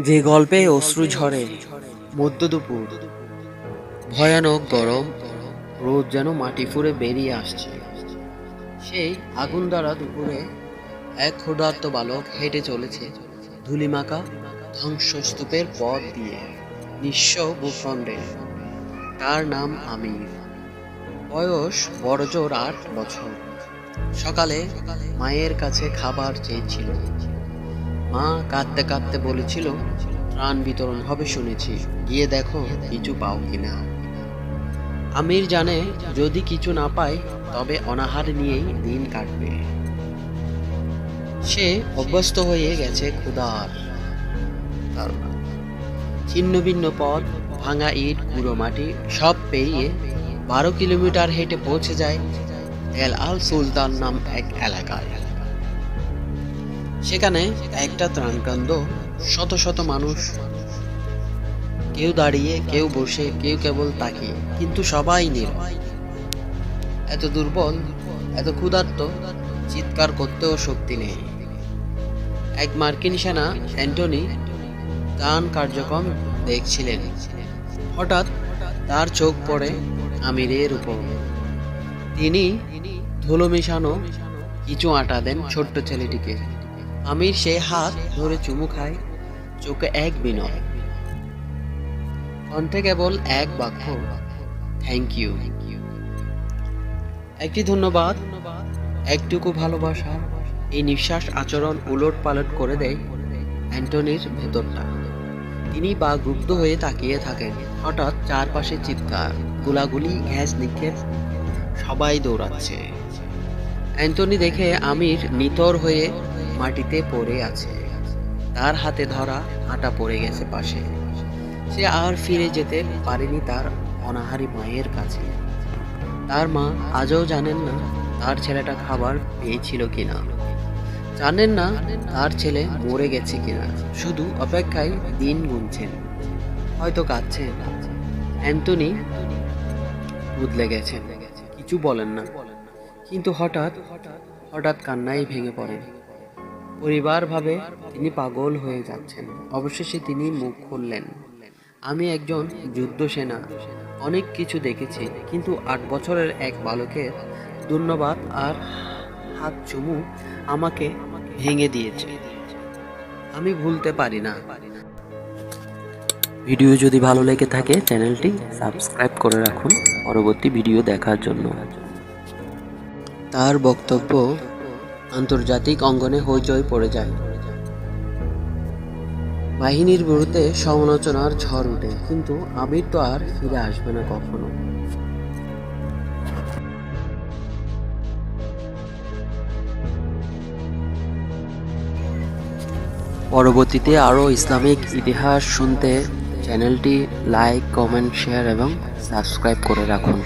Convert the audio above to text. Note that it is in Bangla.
যে গল্পে অশ্রু ঝরে, মধ্য দুপুর, ভয়ানক গরম, রোদ যেন মাটি ফুঁড়ে বেরিয়ে আসছে। সেই আগুন দ্বারা দুপুরে এক ক্ষুধার্ত বালক হেঁটে চলেছে ধুলিমাখা ধ্বংসস্তূপের পথ দিয়ে নিঃস্ব ভূখণ্ডে। তার নাম আমির, বয়স বড়জোর ৮ বছর। সকালে মায়ের কাছে খাবার চেয়েছিল। মা কাঁদতে কাঁদতে বলেছিল, ত্রাণ বিতরণ হবে শুনেছি, গিয়ে দেখো কিছু পাও কিনা। আমির জানে যদি কিছু না পায় তবে অনাহার নিয়েই দিন কাটবে। সে অভ্যস্ত হয়ে গেছে ক্ষুধার তাড়না। ছিন্ন ভিন্ন পথ, ভাঙা ইট, গুঁড়ো মাটি সব পেরিয়ে ১২ কিলোমিটার হেঁটে পৌঁছে যায় তেল আল সুলতান নাম এক এলাকায়। সেখানে একটা ত্রাণকেন্দ্র, শত শত মানুষ, কেউ দাঁড়িয়ে, কেউ বসে, কেউ কেবল তাকিয়ে, কিন্তু সবাই নীরব। এত দুর্বল, এত ক্ষুধার্ত, চিৎকার করতেও শক্তি নেই। এক মার্কিন সেনা অ্যান্টনি ত্রাণ কার্যক্রম দেখছিলেন। হঠাৎ তার চোখ পড়ে আমিরের উপর। তিনি ধুলো মেশানো কিছু আটা দেন ছোট্ট ছেলেটিকে। আমির সে হাত ধরে চুমু খায়, চোখে এক বিনয়, কণ্ঠে কেবল এক বাক্য, থ্যাংক ইউ। একটি ধন্যবাদ, একটুকু ভালোবাসা, এই নিঃশ্বাস আচরণ উলট পালট করে দেয় অ্যান্টনির ভেতরটা। তিনি বাকরুদ্ধ হয়ে তাকিয়ে থাকেন। হঠাৎ চারপাশে চিৎকার, গোলাগুলি, গ্যাস নিক্ষেপ, সবাই দৌড়াচ্ছে। অ্যান্টনি দেখে আমির নিথর হয়ে মাটিতে পড়ে আছে। তার হাতে ধরা আটা পড়ে গেছে পাশে। সে আর ফিরে যেতে পারেনি তার অনাহারী মায়ের কাছে। তার মা আজও জানেন না তার ছেলেটা খাবার পেয়েছিল কিনা, জানেন না তার ছেলে মরে গেছে কিনা, শুধু অপেক্ষায় দিন গুনছেন, হয়তো কাঁদছেন। অ্যান্টনি বদলে গেছেন, কিছু বলেন না, কিন্তু হঠাৎ হঠাৎ কান্নায় ভেঙে পড়েন। পরিবার ভাবে তিনি পাগল হয়ে যাচ্ছেন। অবশেষে তিনি মুখ খুললেন, আমি একজন যুদ্ধ সেনা, অনেক কিছু দেখেছি, কিন্তু ৮ বছরের এক বালকের ধন্যবাদ আর হাত চুমু আমাকে ভেঙে দিয়েছে। আমি ভুলতে পারি না। ভিডিও যদি ভালো লেগে থাকে চ্যানেলটি সাবস্ক্রাইব করে রাখুন পরবর্তী ভিডিও দেখার জন্য। তার বক্তব্য আন্তর্জাতিক অঙ্গনে হইচই পড়ে যায়। বাহিনীর বিরুদ্ধে সমালোচনার ঝড় ওঠে, কিন্তু আমির তো আর ফিরে আসবে না কখনো। পরবর্তীতে আরও ইসলামিক ইতিহাস শুনতে চ্যানেলটি লাইক, কমেন্ট, শেয়ার এবং সাবস্ক্রাইব করে রাখুন।